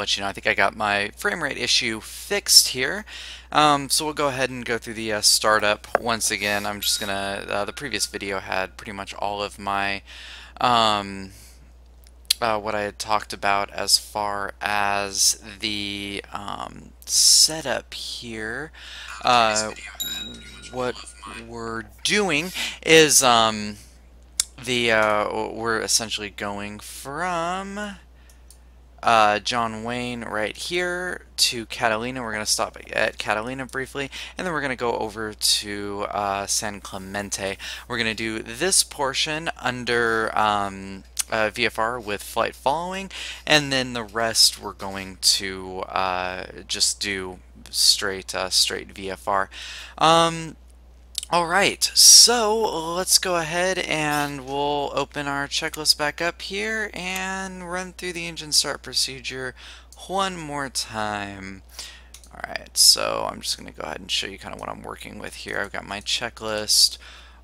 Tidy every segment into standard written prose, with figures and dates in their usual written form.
let you know, I think I got my frame rate issue fixed here. So we'll go ahead and go through the startup once again. I'm just gonna, the previous video had pretty much all of my what I had talked about as far as the setup here. What we're doing is we're essentially going from John Wayne right here to Catalina. We're going to stop at Catalina briefly, and then we're going to go over to San Clemente. We're going to do this portion under VFR with flight following, and then the rest we're going to just do straight VFR. Alright, so let's go ahead and we'll open our checklist back up here and run through the engine start procedure one more time. Alright, so I'm just going to go ahead and show you kind of what I'm working with here. I've got my checklist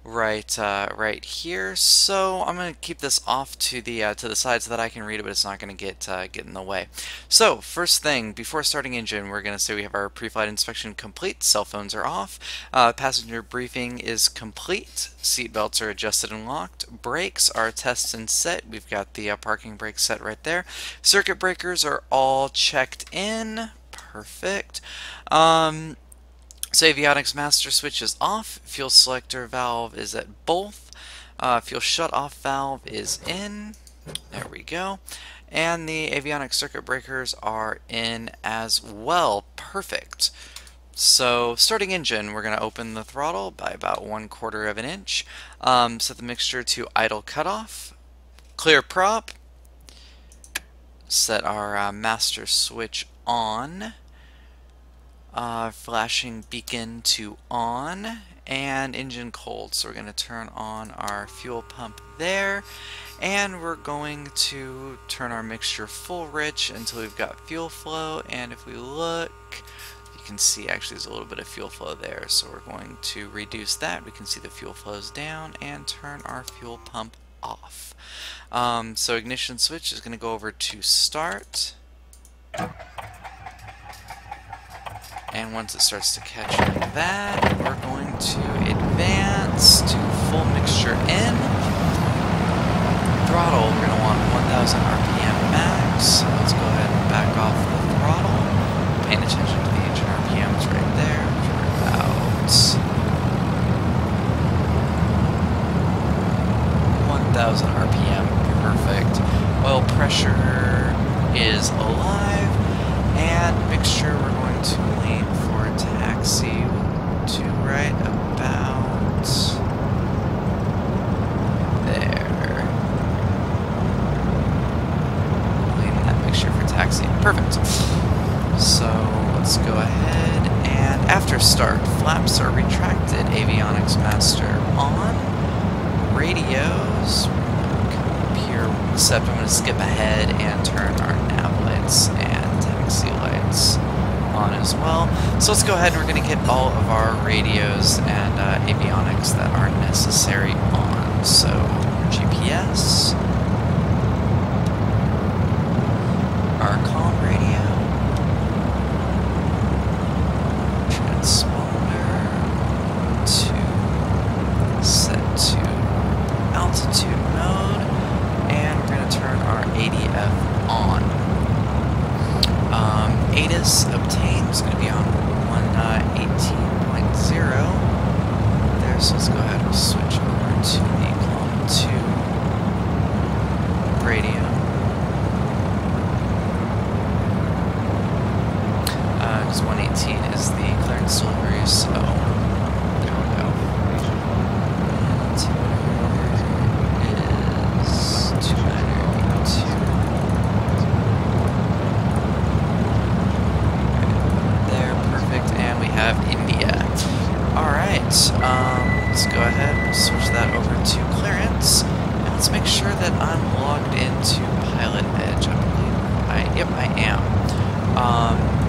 right here, so I'm going to keep this off to the side so that I can read it, but it's not going to get in the way. So first thing, before starting engine, we're going to say we have our pre-flight inspection complete, cell phones are off, passenger briefing is complete, seat belts are adjusted and locked, brakes are tested and set, we've got the parking brake set right there, circuit breakers are all checked in, perfect. So avionics master switch is off, fuel selector valve is at both, fuel shut off valve is in, there we go, and the avionics circuit breakers are in as well, perfect. So starting engine, we're going to open the throttle by about 1/4 of an inch, set the mixture to idle cutoff, clear prop, set our master switch on, flashing beacon to on, and engine cold. So we're going to turn on our fuel pump there, and we're going to turn our mixture full rich until we've got fuel flow, and if we look, you can see actually there's a little bit of fuel flow there, so we're going to reduce that. We can see the fuel flows down and turn our fuel pump off. So ignition switch is going to go over to start. And once it starts to catch that, we're going to advance to full mixture in. Throttle, we're going to want 1000 RPM max. So let's go ahead and back off the throttle. Paying attention to the engine RPMs right there. We're about 1000 RPM, perfect. Oil pressure is alive. And mixture, we're going to lean for taxi to right about there. Lean that mixture for taxi. Perfect. So let's go ahead and after start, flaps are retracted. Avionics master on. Radios. Come up here, except I'm going to skip ahead and turn our nav lights and taxi lights on as well. So let's go ahead and we're going to get all of our radios and avionics that aren't necessary on. So GPS, our comm radio, transponder to set to altitude mode, and we're going to turn our ADF on. ADIS obtained is going to be on 118.0 there, so let's go ahead and switch over to the COM 2 radio. Because 118 is the clearance delivery, so there we go. Is 282. Have India. Alright, let's go ahead and switch that over to clearance, and let's make sure that I'm logged into PilotEdge. Yep, I am.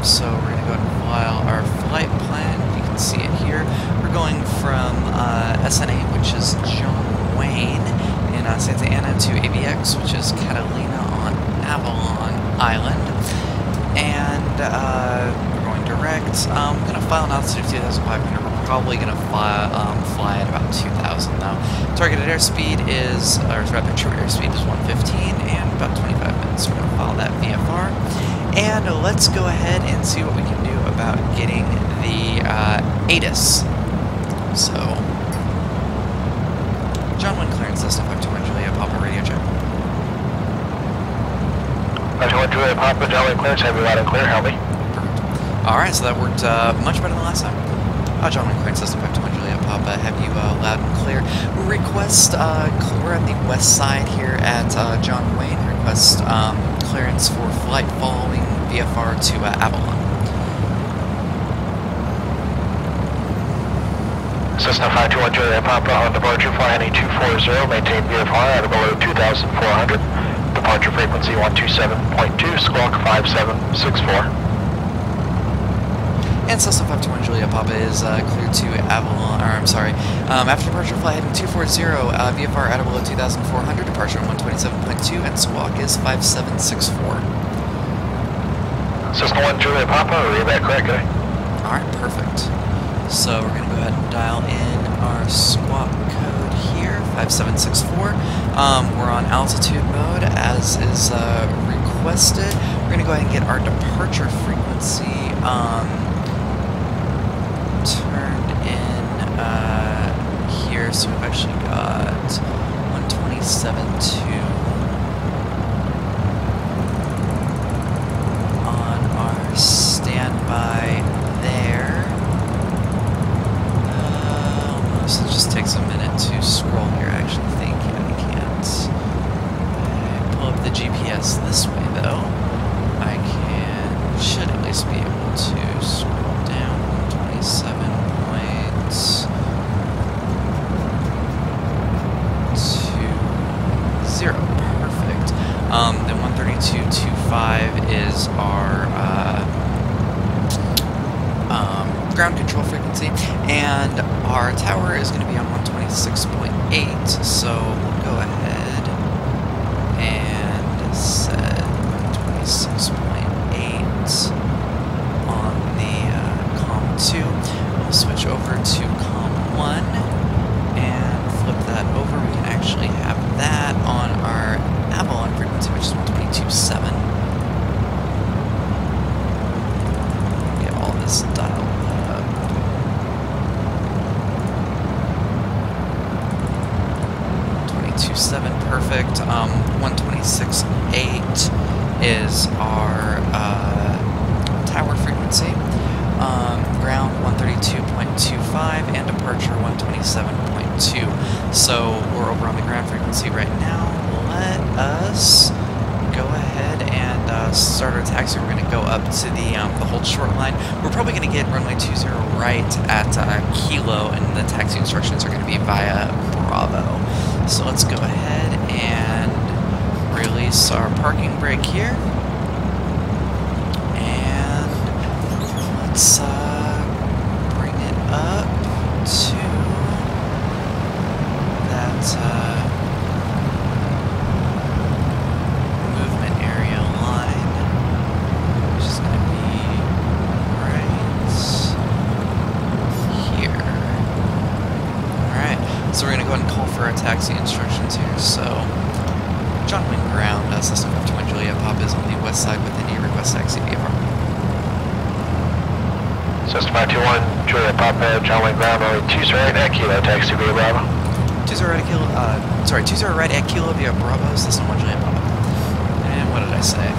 So we're going to go ahead and file our flight plan. You can see it here. We're going from SNA, which is John Wayne in Santa Ana, to AVX, which is Catalina on Avalon Island. and we're going direct. I'm going to file an altitude of 2,500. We're probably going to fly at about 2,000 though. Targeted airspeed is, or rather true airspeed is 115, and about 25 minutes. We're going to file that VFR. And let's go ahead and see what we can do about getting the ATIS. So, John 1 clearance, Cessna 521 Juliet, Papa radio check. 521 Juliet, Papa, John 1 clearance, have you loud and clear, help me. Perfect. Alright, so that worked much better than last time. John 1 clearance, Cessna 521 Juliet, Papa, have you loud and clear. Request, we're on the west side here at John Wayne. Request clearance for flight following VFR to Avalon. Cessna 521 Juliet, Papa, on departure, fly any 240, maintain VFR at or below 2,400. Departure frequency 127.2, squawk 5764. And Cessna 521 Juliet Papa is cleared to Avalon, or I'm sorry, after departure fly heading 240, VFR at or below 2,400, departure 127.2, and squawk is 5764. Cessna 1 Juliet Papa, read that correct, guy? Alright, perfect. So we're going to go ahead and dial in our squawk code here, 5764. We're on altitude mode as is requested. We're going to go ahead and get our departure frequency turned in here. So we've actually got 127.2 on our standby there. So it just takes a minute to scroll here. I actually think I can't pull up the GPS this way though. I should at least be able to scroll down 27 points to 0. Perfect. Then 132.25 is our ground control frequency, and our tower is going to be on 126.8, so we'll go ahead and set 126.8 on the COM 2. We'll switch over to COM 1 and flip that over. We can actually have that on our Avalon frequency, which is 122.7. Get all this dialed up. 122.7, perfect. 126.8 is our tower frequency. Ground 132.25 and departure 127.2. So we're over on the ground frequency right now. Let us go ahead and start our taxi. We're going to go up to the hold short line. We're probably going to get runway 20 right at Kilo, and the taxi instructions are going to be via Bravo. So let's go ahead and release our parking brake here. And let's bring it up to that movement area line, which is going to be right here. Alright, so we're going to go ahead and call for our taxi instructions here. So, John Wayne ground, Cessna 521 Juliet Papa is on the west side with any request taxi VFR. Cessna 521 Juliet Papa, John Wayne ground, only 20 right at Kilo, taxi via Bravo. 20 right at Kilo, 20 right at Kilo via Bravo, Cessna 1 Juliet Papa. And what did I say?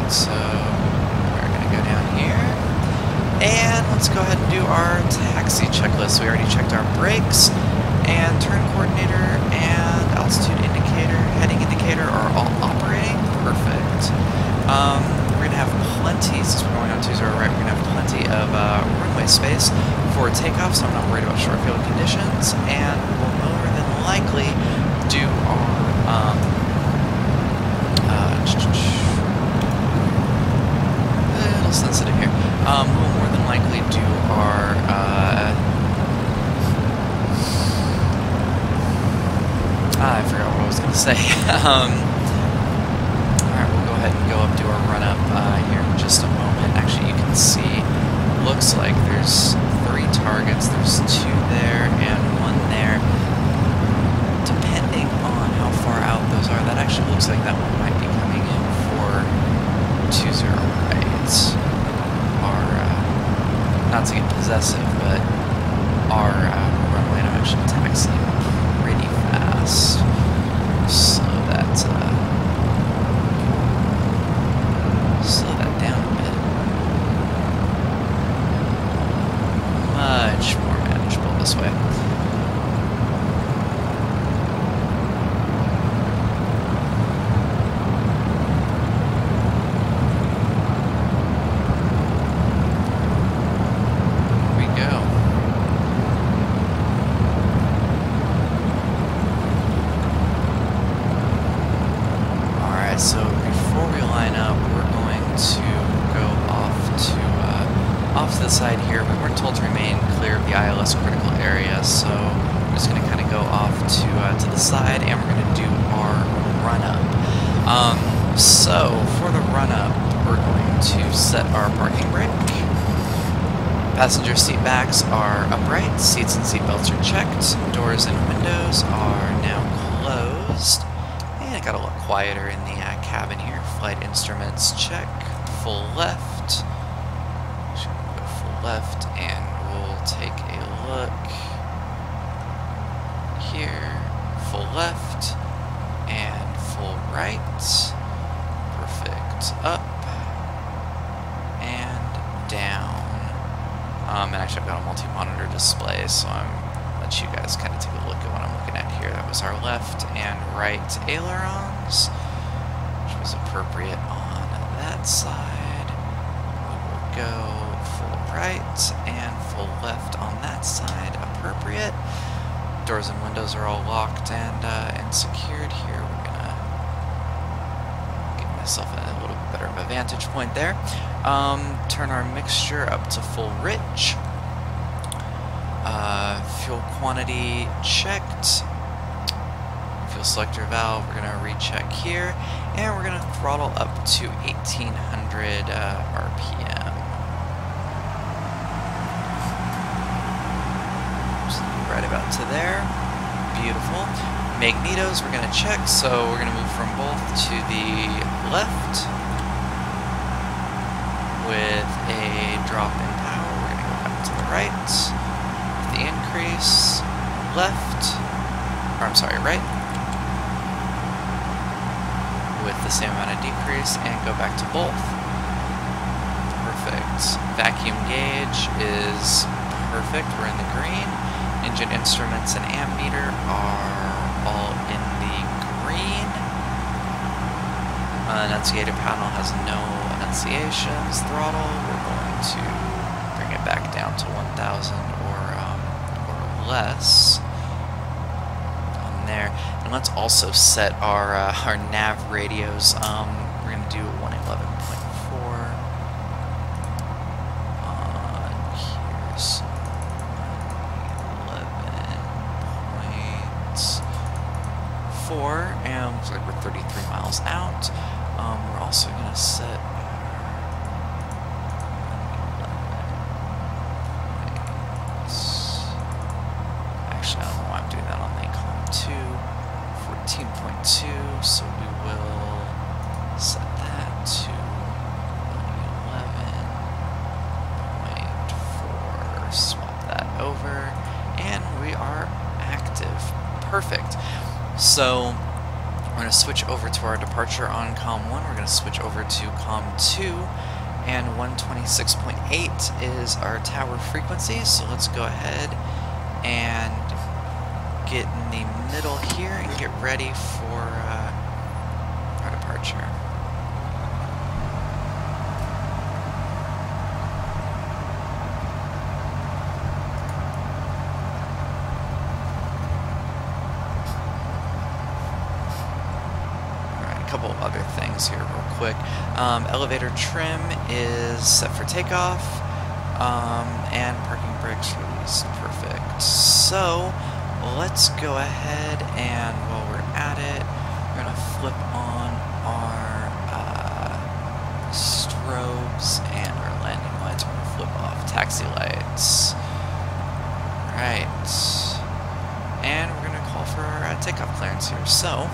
So we're going to go down here, and let's go ahead and do our taxi checklist. We already checked our brakes, and turn coordinator, and altitude indicator, heading indicator are all operating. Perfect. We're going to have plenty, since we're going on 20 right, we're going to have plenty of runway space for takeoff, so I'm not worried about short field conditions, and we'll more than likely do our sensitive here. We'll more than likely do our say. Alright, we'll go ahead and go up to our run-up here in just a moment. Actually, you can see, looks like there's 3 targets. There's 2 there and 1 there. Depending on how far out those are, that actually looks like that one might be coming in for 20 right. Our, not to get possessive, but our runway I'm actually taxiing pretty fast. So that, slow that down a bit. Much more manageable this way. So before we line up, we're going to go off to the side here. We weren't told to remain clear of the ILS critical area, so we're just going to kind of go off to the side, and we're going to do our run-up. So for the run-up, we're going to set our parking brake. Passenger seat backs are upright. Seats and seat belts are checked. Doors and windows are now closed. And it got a little quieter in the cabin here. Flight instruments check. Full left. Should we go full left, and we'll take a look here. Full left and full right. Perfect. Up and down. And actually I've got a multi-monitor display, so I'm let you guys kind of take a look at what I'm looking at here. That was our left and right ailerons, which was appropriate on that side. We will go full right and full left on that side, appropriate. Doors and windows are all locked and secured here. We're gonna give myself a little bit better of a vantage point there. Turn our mixture up to full rich. Fuel quantity checked. Fuel selector valve, we're going to recheck here, and we're going to throttle up to 1800 RPM. Just right about to there. Beautiful. Magnetos, we're going to check, so we're going to move from both to the left with a drop in power. We're going to go back to the right. The increase, left, or I'm sorry, right, with the same amount of decrease, and go back to both. Perfect. Vacuum gauge is perfect. We're in the green. Engine instruments and ammeter are all in the green. Annunciator panel has no annunciations. Throttle, we're going to bring it back down to 1000 or less on there. And let's also set our nav radios. We're going to do 111.4 on here's 111.4, and looks like we're 33 miles out. We're also going to set so we will set that to 111.4, swap that over, and we are active. Perfect. So we're going to switch over to our departure on COM 1, we're going to switch over to COM 2, and 126.8 is our tower frequency, so let's go ahead and get in the middle here and get ready for our departure. Alright, a couple other things here real quick. Elevator trim is set for takeoff, and parking brakes released. Perfect. So let's go ahead and while we're at it, gonna flip on our strobes and our landing lights. We're gonna flip off taxi lights. Right. And we're gonna call for our takeoff clearance here. So,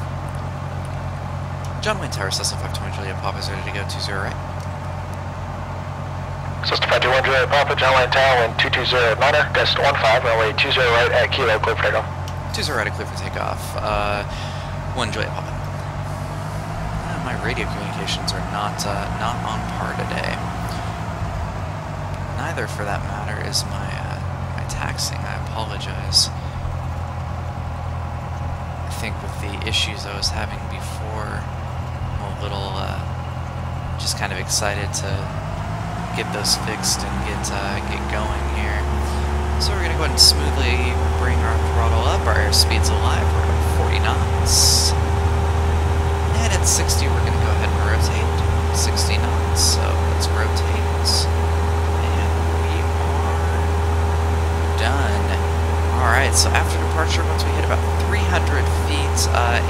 John Wayne Tower, Cessna 521 Juliet Papa is ready to go, 20 right. Cessna 521 Juliet Papa, John Wayne Tower, wind 220 at 9er, gust 15, runway 20 right at Kilo, clear for takeoff. 20 right, clear for takeoff. 1 Juliet Papa. My radio communications are not on par today. Neither, for that matter, is my taxing. I apologize. I think with the issues I was having before, I'm a little just kind of excited to get those fixed and get going here. So we're gonna go ahead and smoothly bring our throttle up. Our airspeed's alive. We're at 40 knots. And at 60, we're gonna go ahead and rotate. 60 knots. So let's rotate. And we are done. Alright, so after departure, once we hit about 300 feet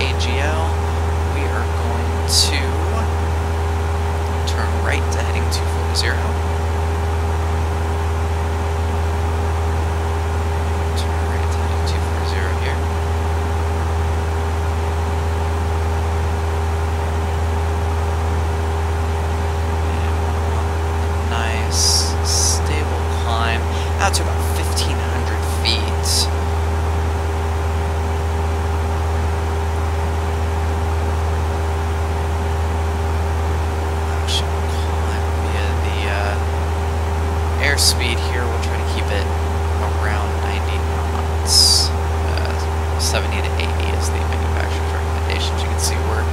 AGL, we are going to turn right to heading 240. Turn right to heading 240 here. And nice, stable climb out to about 1,500 feet. Airspeed here, we'll try to keep it around 90 knots. 70 to 80 is the manufacturer's recommendations. You can see we're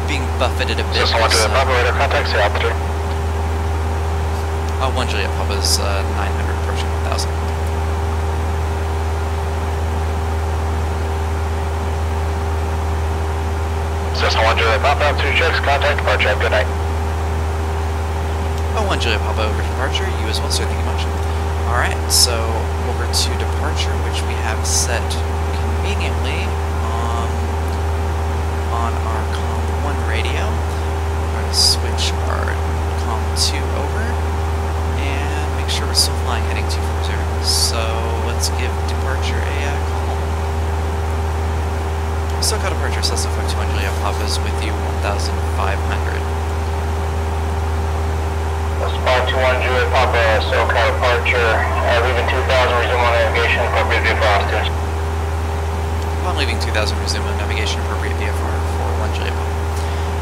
being buffeted a bit. Cessna 1 Juliet Papa, radar contact, say altitude. 1 Juliet Papa's 900 approaching 1,000. Cessna 1 Juliet Papa, altitude checks, contact, departure, have a good night. 1 Juliet Papa over departure, you as well, sir, thank you much. Alright, so over to departure, which we have set conveniently on our COM 1 radio. We're going to switch our COM 2 over and make sure we're still flying heading 240. So let's give departure a call. SoCal departure, Cessna 521 Juliet Papa is with you, 1,500. 521 Juliet Papa, SoCal departure, leaving 2000, resume on navigation, appropriate VFR altitude. Upon leaving 2000, resume on navigation, appropriate VFR for 1 Juliet Papa.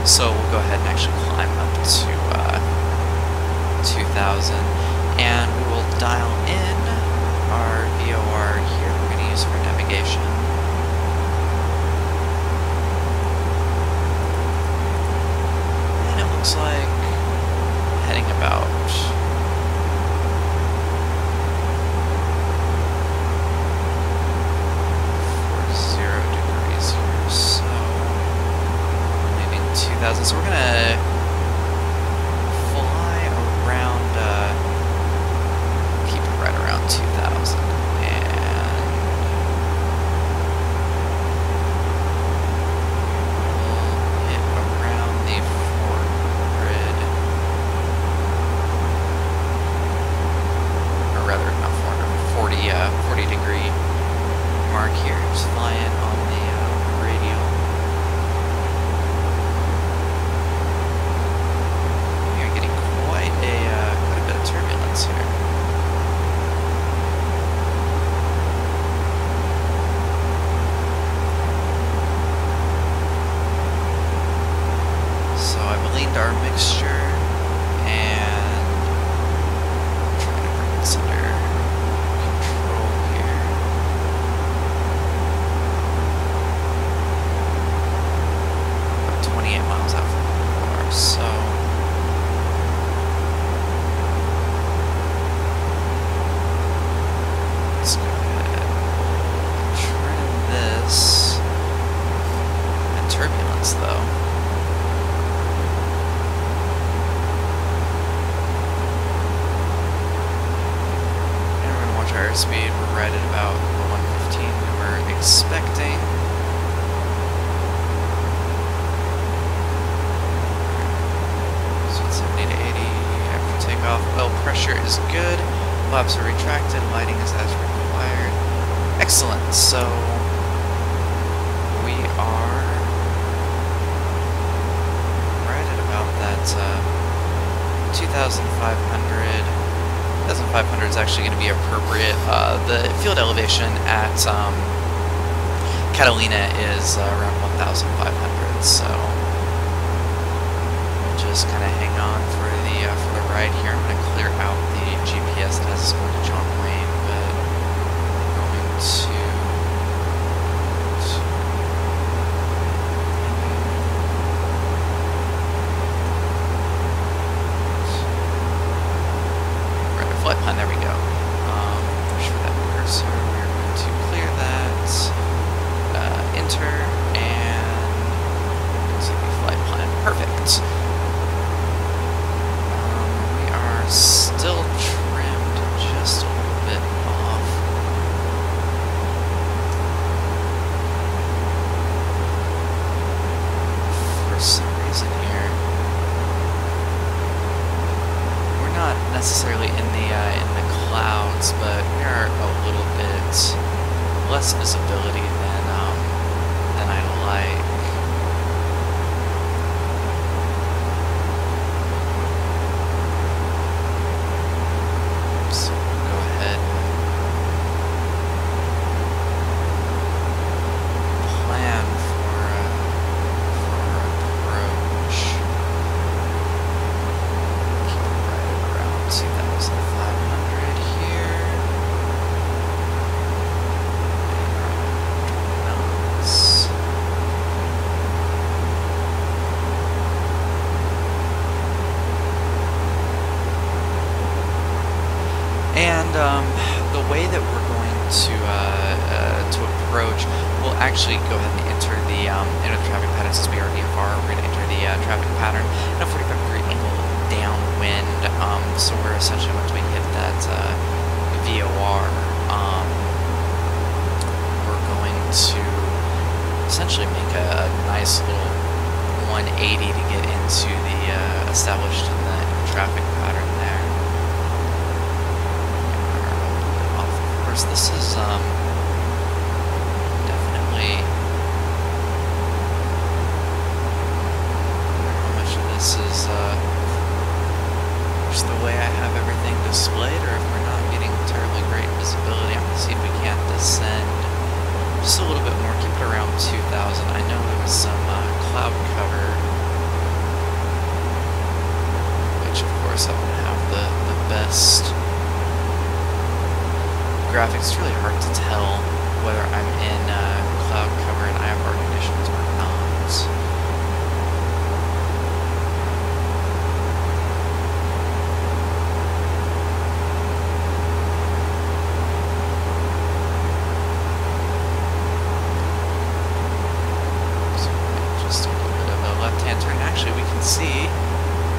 So we'll go ahead and actually climb up to 2000, and we will dial in our VOR here we're going to use for navigation. And it looks like heading about 40 degrees here, so leaving 2000. So we're gonna fly around, keep it right around 2000, and we'll hit around the 400. Rather, not 400, 40 degree mark here. Just flying on the radial. You're getting quite a bit of turbulence here. So I've leaned our mixture and trying to bring this under control here. About 28 miles out from the bar, so let's go ahead and trim this. And turbulence though. Airspeed, we're right at about 115 we were expecting. pressure is good. Flaps are retracted. Lighting is as required. Excellent. So we are right at about that 2,500. 2,500 is actually going to be appropriate. The field elevation at Catalina is around 1,500. So we'll just kind of hang on for the ride here. I'm going to clear out the GPS that has us going to John Wayne, but I'm going to flight plan, there we go. Push for that cursor. We're going to clear that, enter, and see the flight plan. Perfect. We are still trimmed just a little bit off. For some reason here, we're not necessarily in the clouds, but we are a little bit less visibility than I like. So we'll go ahead and plan for our approach. Keep it right at around 2,500 here. Knots. And the way that we're going to approach, we'll actually go ahead and enter the traffic pattern since we are VFR. We're going to enter the traffic pattern at a 45-degree angle downwind. So we're essentially, once we hit that VOR, we're going to essentially make a nice little 180 to get into the established in the traffic pattern there. Of course, this is definitely, I wonder how much of this is just the way I have everything displayed, or if we're not getting terribly great visibility. I'm going to see if we can't descend just a little bit more, keep it around 2,000. I know there was some cloud cover, which of course I don't have the best graphics. It's really hard to tell whether I'm in cloud cover and IFR conditions or not. So just a little bit of a left-hand turn. Actually, we can see,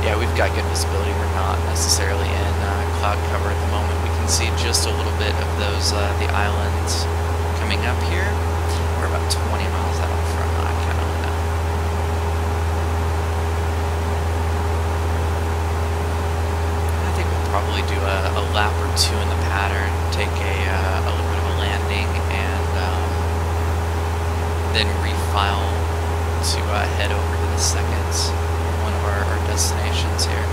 yeah, we've got good visibility. We're not necessarily in cloud cover at the moment. We can see just a little bit of those the islands coming up here. We're about 20 miles out from Catalina. I think we'll probably do a lap or two in the pattern, take a little bit of a landing, and then refile to head over to the second one of our destinations here.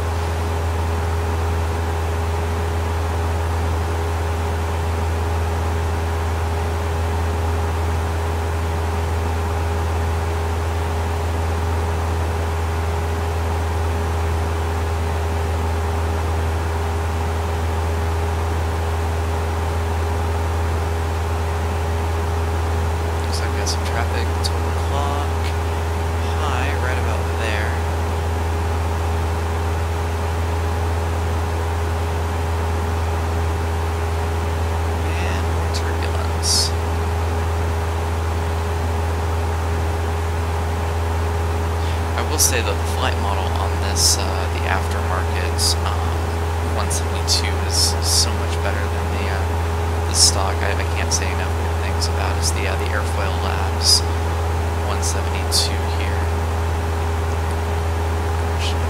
Some traffic, 12 o'clock, high, right about there. And more turbulence. I will say that the flight model on this, the aftermarket 172 is so much better than the stock. I can't say enough good things about is the AirfolLabs 172 here. Actually,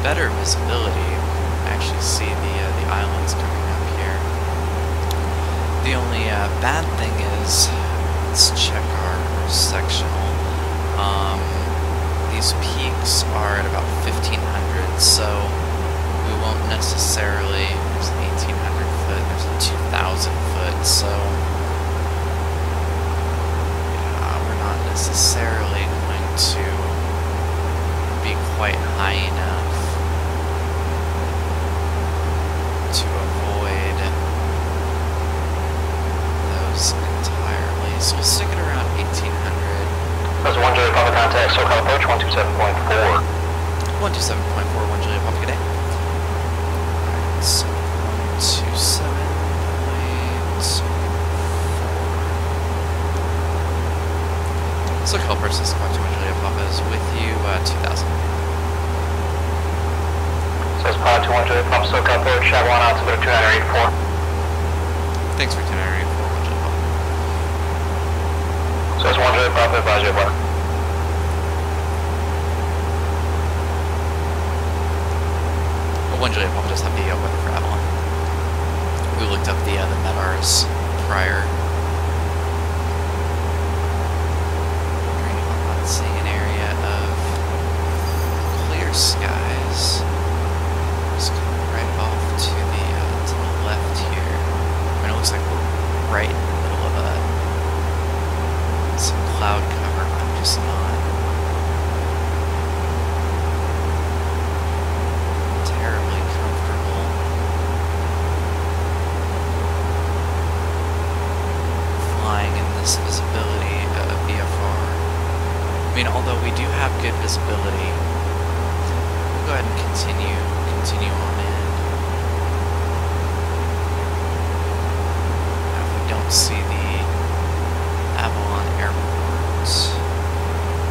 better visibility. I actually see the islands coming up here. The only bad thing is, let's check our sectional. These peaks are at about 1,500, so we won't necessarily. There's an 1,800 foot. There's a 2,000 foot. So we're not necessarily going to be quite high enough to avoid those entirely. So we'll stick it around 1,800. That's 1 Juliet Papa contact, SoCal approach 127.4. 127.4, 1 Juliet Papa, good day. Alright, so 127.4. SoCal approach, this is 1 Juliet Papa is with you, 2,000. So it's Pod 21 Juliet Papa, SoCal approach, Shadow 1 altimeter 2984. Thanks for 2984, 1 Juliet Papa. So it's 1 Juliet Papa, advise you about. 1 Juliet Papa just have the weather for Avalon. We looked up the MEDARs prior. I'm not seeing an area of clear skies. Just coming right off to the left here. I mean, it looks like we're right in the middle of some cloud cover. I'm just not terribly comfortable flying in this visibility of VFR. I mean, although we do have good visibility, we'll go ahead and continue on in. Now, if we don't see the Avalon Airport,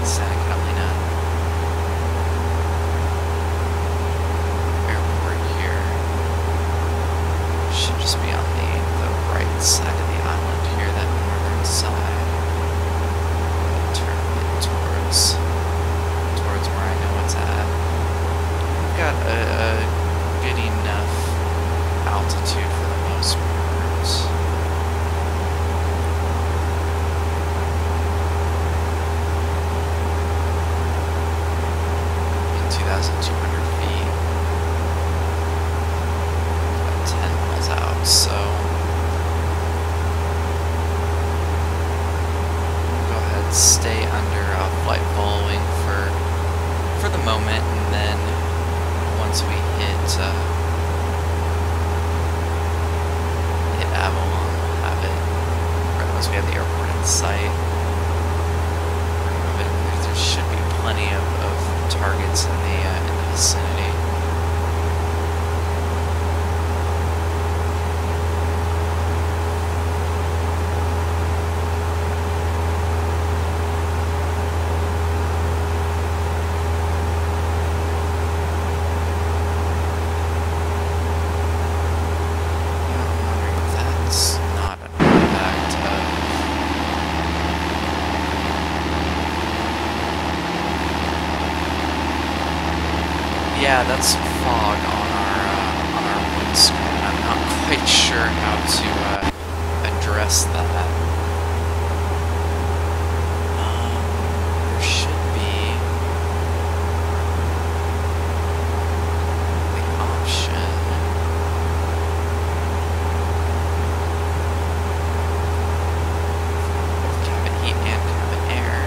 Santa Catalina Airport here, should just be on the right side of the island here, that northern side. Turn it towards where I know it's at. We've got a good enough altitude for the most part. In 2,200 feet. About 10 miles out, so we'll go ahead and stay under flight following for the moment, and then once we hit Avalon, we'll have it. Right, once we have the airport in sight, there should be plenty of targets in the vicinity. Yeah, that's some fog on our windscreen. I'm not quite sure how to address that. There should be the option. Cabin heat and cabin air.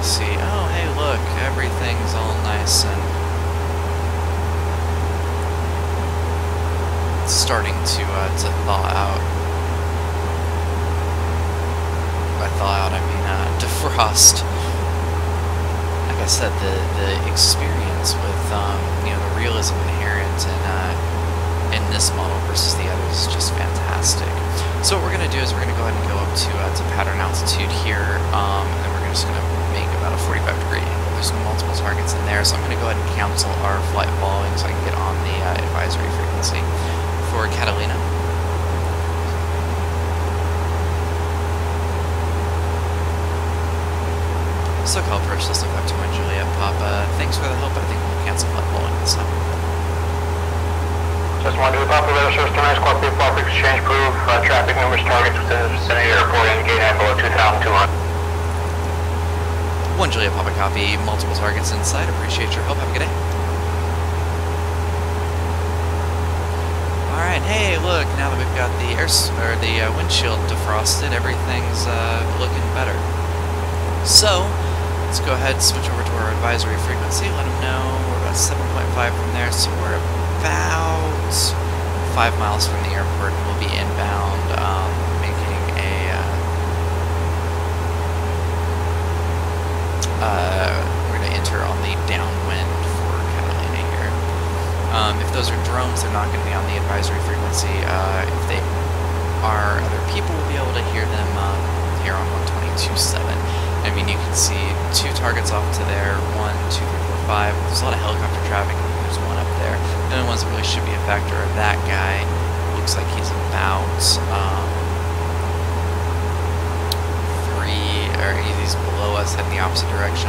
See, oh hey look, everything's all nice and it's starting to thaw out. By thaw out I mean defrost. Like I said, the experience with you know, the realism inherent in this model versus the others is just fantastic. So what we're gonna do is we're gonna go ahead and go up to pattern altitude here, and then we're just gonna make about a 45-degree angle. There's multiple targets in there, so I'm going to go ahead and cancel our flight following so I can get on the advisory frequency for Catalina. SoCal approach Cessna 521 Juliet Papa. Thanks for the help. I think we'll cancel flight following this time. Cessna 1 Juliet Papa, radar source terminus, squawk brief, block exchange proof, traffic numerous targets within the vicinity airport, indicate and below 2,200. 1 Juliet Papa copy, multiple targets inside. Appreciate your help. Have a good day. Alright, hey, look, now that we've got the windshield defrosted, everything's looking better. So, let's go ahead and switch over to our advisory frequency, let them know we're about 7.5 from there, so we're about 5 miles from the airport, and we'll be inbound, making we're going to enter on the downwind for Catalina here. If those are drones, they're not going to be on the advisory frequency. If they are other people, we'll be able to hear them here on 122.7. I mean, you can see 2 targets off to there, 1, 2, 3, 4, 5. There's a lot of helicopter traffic, and there's one up there. The only ones that really should be a factor are that guy. Looks like he's about he's below us, heading the opposite direction.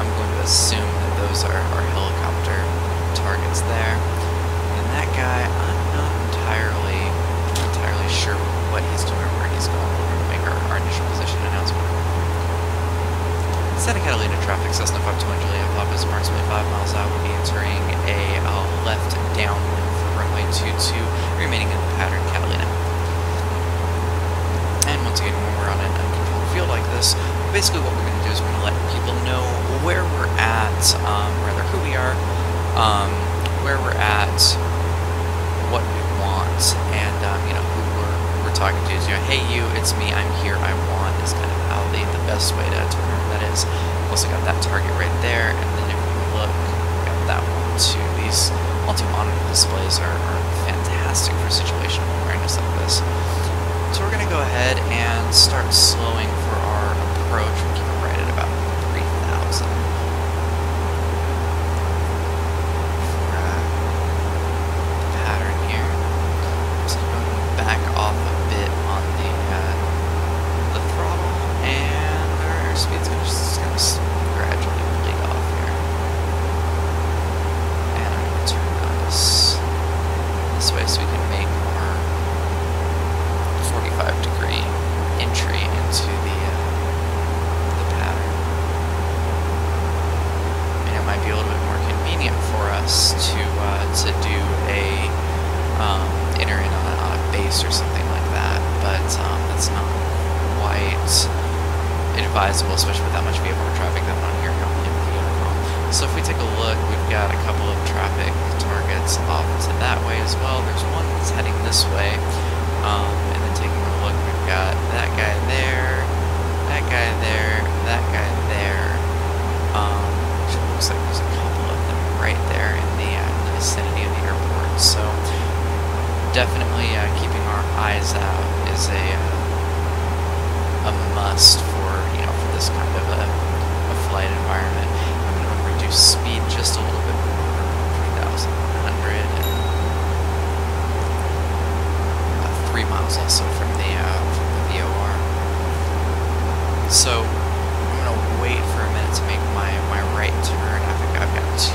I'm going to assume that those are helicopter targets there. And that guy, I'm not entirely sure what he's doing or where he's going. We're going to make our initial position announcement. Santa Catalina traffic, Cessna 521 Juliet Papa is approximately 5 miles out. We'll be entering a left downwind for runway 22, remaining in the pattern Catalina. And once again, when we're on an uncontrolled field like this, basically what we're going to do is we're going to let people know where we're at, rather who we are, where we're at, what we want, and you know, who we're talking to. You know, hey you, it's me, I'm here, I want, is kind of how the best way to remember that is. Also got that target right there, and then if we look, we got that one too. These multi-monitor displays are fantastic for situational awareness like this. So we're going to go ahead and start slowing for our approach. We'll keep it right at about 3,000. Pattern here. Just going to back off a bit on the throttle, and our airspeed's going to gradually bleed off here. And I'm going to turn on this way so we can make our 45-degree entry into the pattern. And it might be a little bit more convenient for us to do a enter in on a base or something like that, but that's not quite advisable, especially with that much vehicle traffic that I'm hearing on the intercom. So if we take a look, we've got a couple of traffic targets off to that way as well. There's one that's heading this way. And then taking a look, we've got that guy there, that guy there, that guy there. Which looks like there's a couple of them right there in the vicinity of the airport. So definitely keeping our eyes out is a must for for this kind of a flight environment. I'm going to reduce speed just a little bit more, 3,100. 3 miles also from the VOR. So I'm gonna wait for a minute to make my right turn. I think I've got 2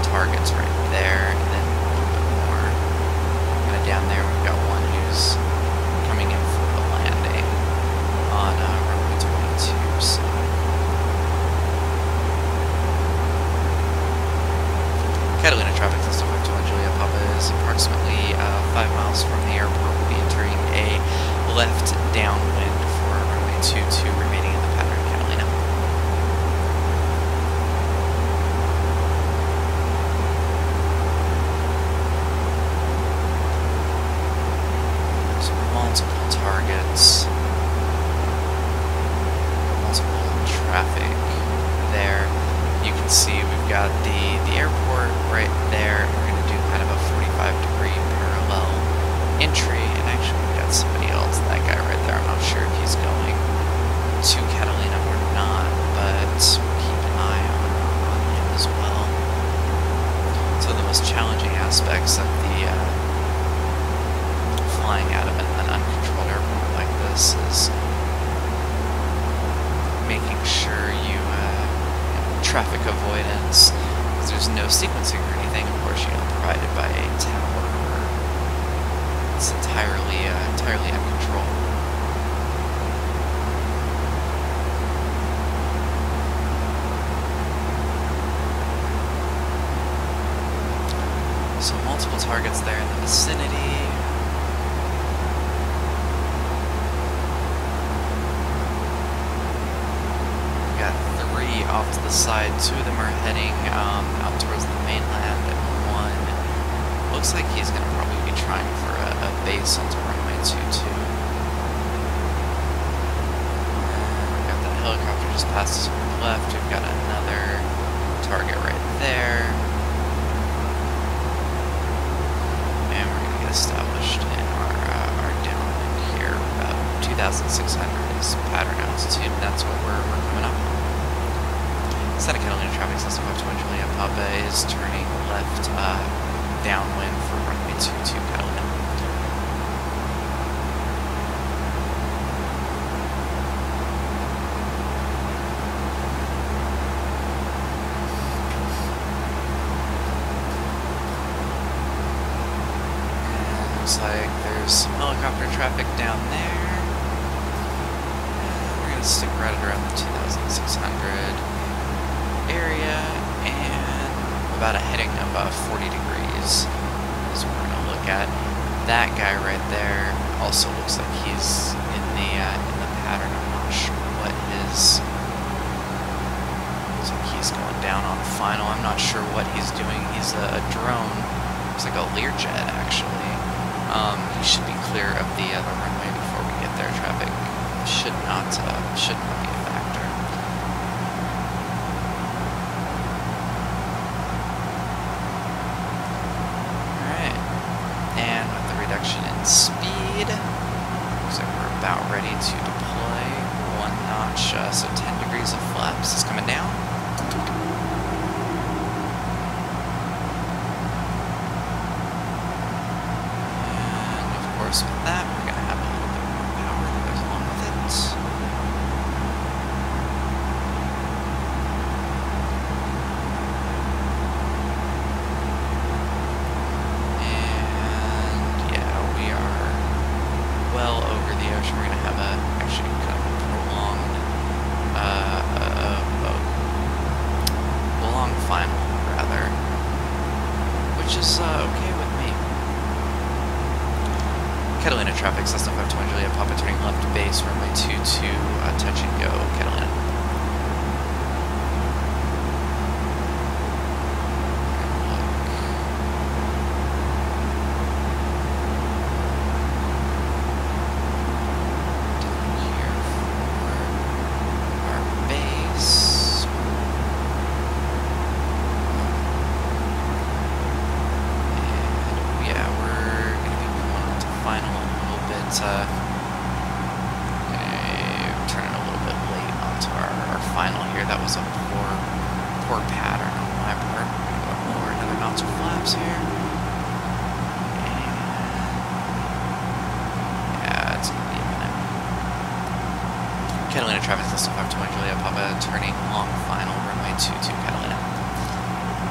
targets right there, and then a little bit more. Kind of down there, we've got one who's coming in for the landing on runway 22. So Catalina traffic, Cessna 521 Juliet Papa is approximately 5 miles from the airport. We'll be entering a left downwind for runway 22, remaining in the pattern Catalina. So multiple targets, multiple traffic there. You can see we've got the airport right there. We're going to do kind of a 45-degree parallel entry, and actually we've got somebody else, that guy right there. I'm not sure if he's going to Catalina or not, but we'll keep an eye on him as well. So the most challenging aspects of the flying out of an uncontrolled airport like this is making sure traffic avoidance, because there's no sequencing or anything, of course, provided by a tower. It's entirely out of control. So multiple targets there in the vicinity. We got 3 off to the side. 2 of them are heading out towards the mainland, and 1 looks like he's going to probably be trying for a base onto runway 22. And we got that helicopter just past us on the left. We've got another target right there. Established in our downwind here, about 2,600 is pattern altitude, and that's what we're coming up on. San Clemente traffic system 520 Juliet Papa is turning left downwind for runway 22 Catalina. Looks like there's some helicopter traffic down there. And we're going to stick right around the 2,600 area, and about a heading of 40 degrees is what we're going to look at. That guy right there also looks like he's in the pattern. I'm not sure what his... Looks like he's going down on final. I'm not sure what he's doing. He's a drone. Looks like a Learjet, actually. He should be clear of the runway before we get there. Traffic should not be a factor. Alright. And with the reduction in speed, looks like we're about ready to deploy. 1 notch, so 10 degrees of flaps is coming down. With that, we're going to have a little bit more power that goes along with it. And yeah, we are well over the ocean. We're going to have actually kind of a prolonged final, rather, which is okay with me. Catalina traffic, Cessna 520 Juliet Papa turning left base, runway 22, touch and go, Catalina. Here for our base. And yeah, we're going to be going on to final a little bit. Turning a little bit late onto our final here. That was a poor pattern on my part. We're going to go lower another notch of flaps here. And yeah, it's going to be a minute. Catalina traffic system 520 Juliet Papa turning long final, runway 22 Catalina.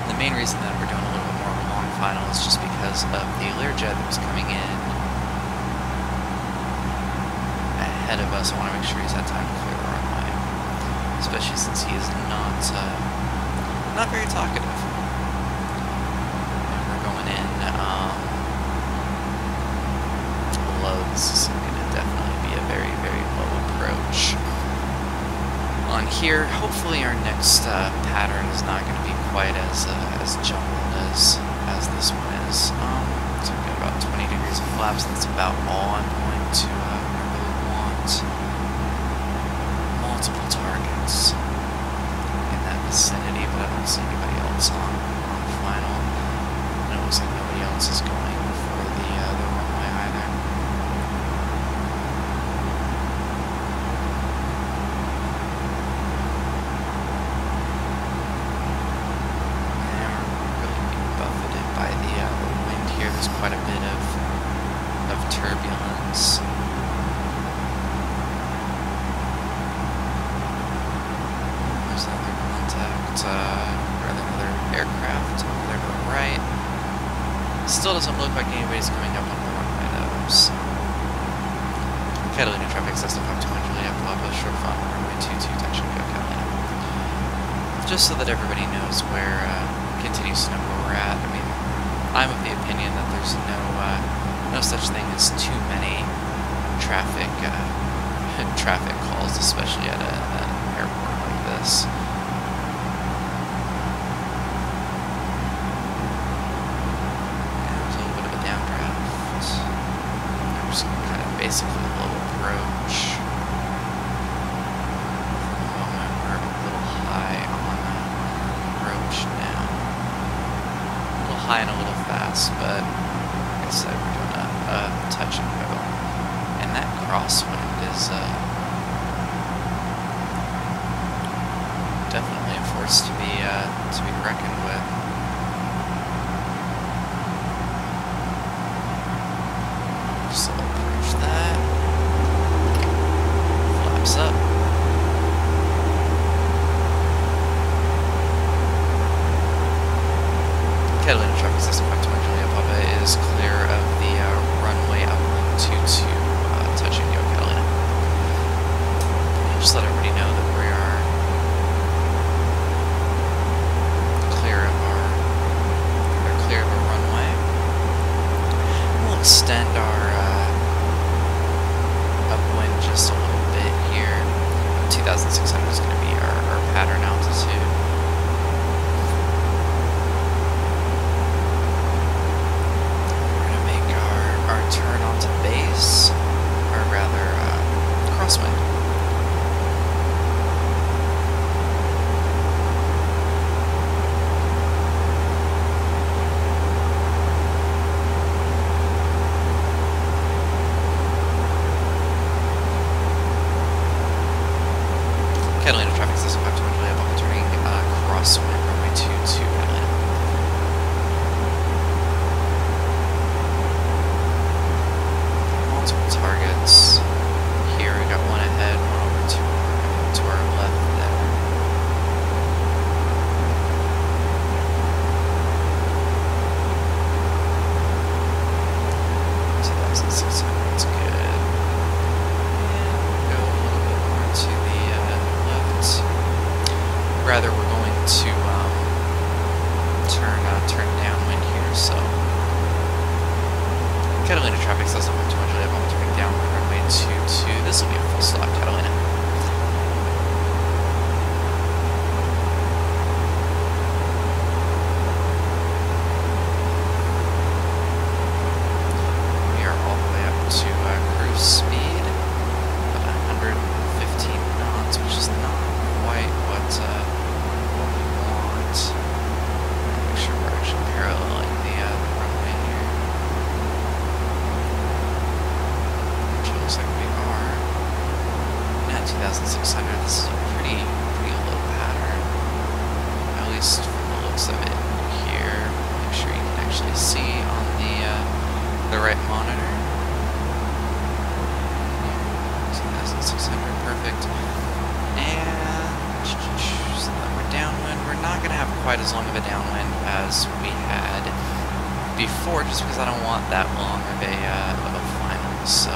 The main reason that we're doing a little bit more of a long final is just because of the Learjet that was coming in ahead of us. I want to make sure he's had time to clear the runway, especially since he is not very talkative. And we're going in low. This is going to definitely be a very, very low approach. On here, hopefully our next pattern is not going to be quite as jumbled as this one is. So we've got about 20 degrees of flaps. That's about all I'm going to really want. Multiple targets in that vicinity, but I don't see anybody else on final. And it looks like nobody else is going for the runway either. Quite a bit of turbulence. There's another contact. still doesn't look like anybody's coming up on the runway though, so. Catalina traffic, Cessna 52 Juliet, Papa, short front, runway 22, touching go Catalina. Just so that everybody knows where, continues to know where we're at. I mean, I'm of the opinion that there's no such thing as too many traffic calls, especially at an airport like this. There's a little bit of a downdraft. There's kind of basically a low approach. For the moment, we're a little high on approach now. A little high and a little fast, but like I said, we're doing a touch and go. And that crosswind is definitely a force to be reckoned with. Just approach that. Flaps up. Catalina traffic system 520 Julia Papa is clear of the runway up 122, touching Yo Catalina. Just let everybody know that we are clear of our runway. We'll extend our upwind just a little bit here. 2,600 is going to be our pattern altitude. Turn onto base, or rather, crosswind. Catalina traffic system 520 Juliet, Papa turning crosswind, runway 22 Catalina. Targets. Here we got one ahead, one over to our left there. 2,600 is good. And go a little bit more to the left. Rather, we're going to turn downwind here, so. Catalina traffic says I'm 200 Juliet, I'm turning down runway 22. This will be a full stop, Catalina. 2,600. This is a pretty low pattern, at least from the looks of it here. Make sure you can actually see on the right monitor. 2,600, perfect. And so then we're downwind. We're not going to have quite as long of a downwind as we had before, just because I don't want that long of a final. So.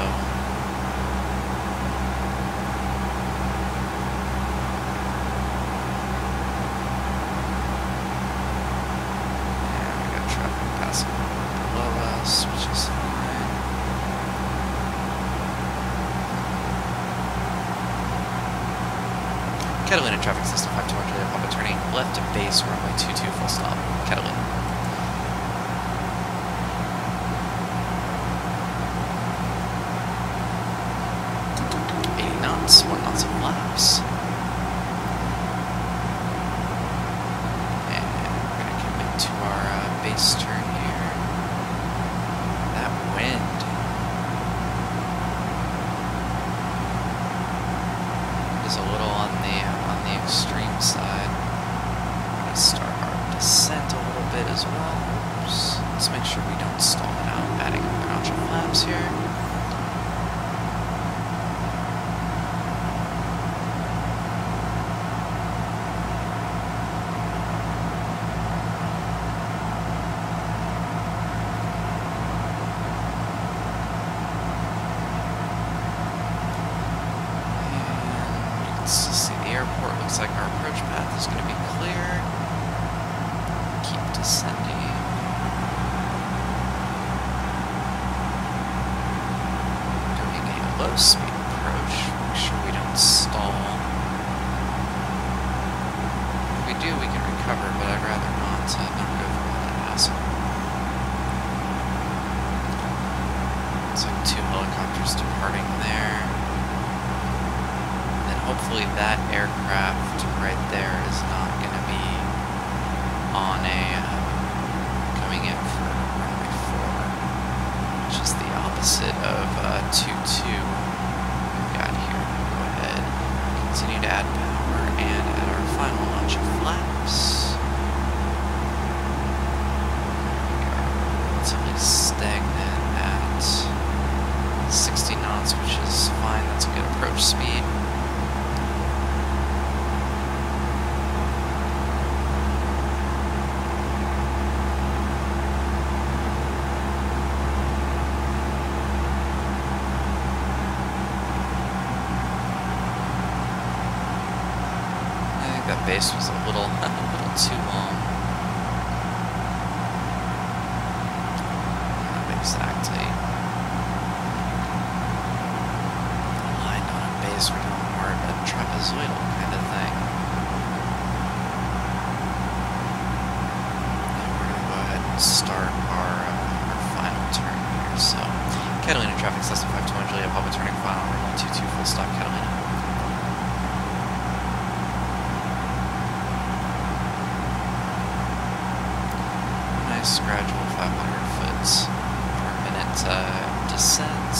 Catalina traffic system 520 Juliet, Papa turning left to base, runway 22, full stop. Catalina. Knots, 1 knot of flaps. And we're going to commit to our base turn here. That wind. Is a little on the extreme side. We're going to start our descent a little bit looks like our approach path is going to be clear. Keep descending. Doing a low speed approach. Make sure we don't stall. If we do, we can recover, but I'd rather not go through all that hassle. It's like 2 helicopters departing there. And then hopefully that aircraft right there is not going to be on a coming in for runway 4, which is the opposite of 22 we've got here. Go ahead, continue to add power, and at our final launch of flaps, we are relatively stagnant at 60 knots, which is fine. That's a good approach speed. That base was a little too long. Not exactly aligned on a base. We're doing more of a trapezoidal kind of thing. And we're going to go ahead and start our final turn here. So, Catalina traffic, Cessna 521, Juliet Papa turning final, runway 22, full stop, Catalina. Gradual 500 foot per minute descent.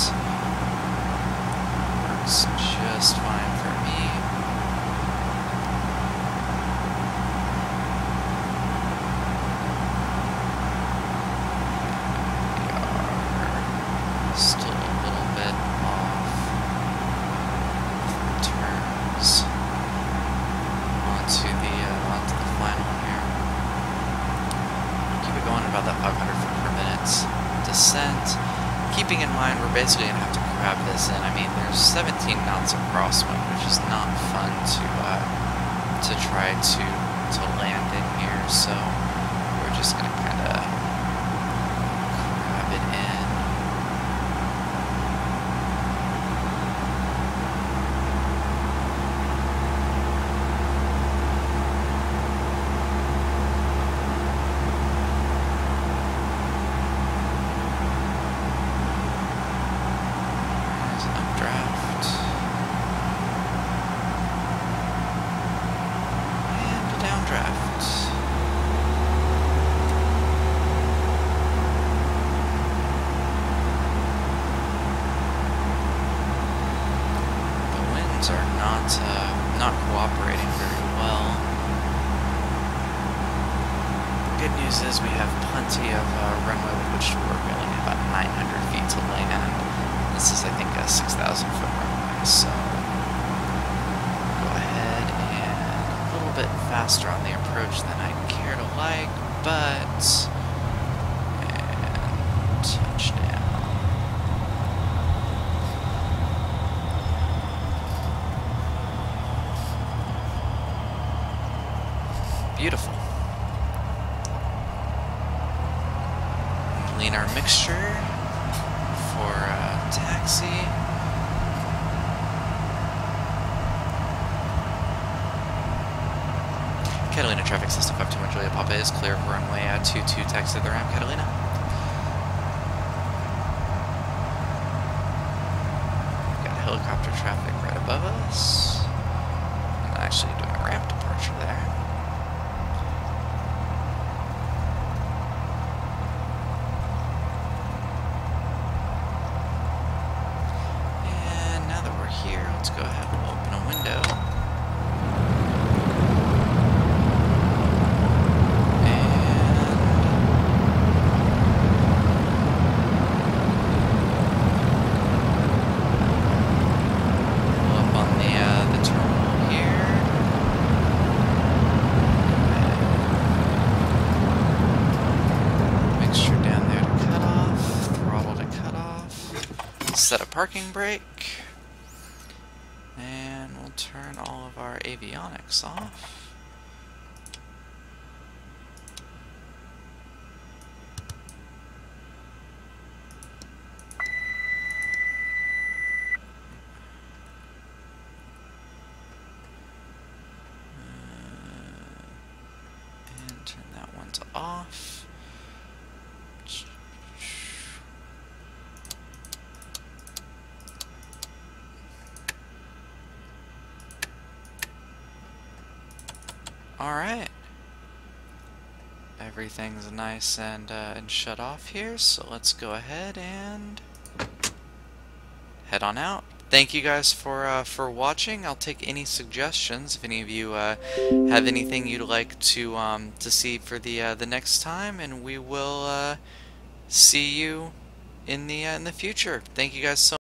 Works just fine for me. We are still a little bit off turns onto the final here. Going at about that 500 foot per minute descent. Keeping in mind we're basically going to have to grab this in. I mean, there's 17 knots of crosswind, which is not fun to try to land in here. So we're just going to kind of grab it in. Not cooperating very well. Good news is we have plenty of runway with which to work. We only need about 900 feet to land. This is, I think, a 6,000 foot runway, so go ahead and a little bit faster on the approach than I care to like, but and touchdown. Beautiful. Lean our mixture for taxi. Catalina traffic, Cessna 521 Juliet Papa is clear for runway 22, taxi to the ramp, Catalina. Got helicopter traffic right above us. I'm actually doing a ramp departure there. Here, let's go ahead and open a window. Pull up on the terminal here. Mixture down there to cut off. Throttle to cut off. Set a parking brake. turn all of our avionics off. And turn that one to off. Alright. Everything's nice and shut off here, so let's go ahead and head on out. Thank you guys for watching. I'll take any suggestions if any of you have anything you'd like to see for the next time, and we will see you in the future. Thank you guys so much.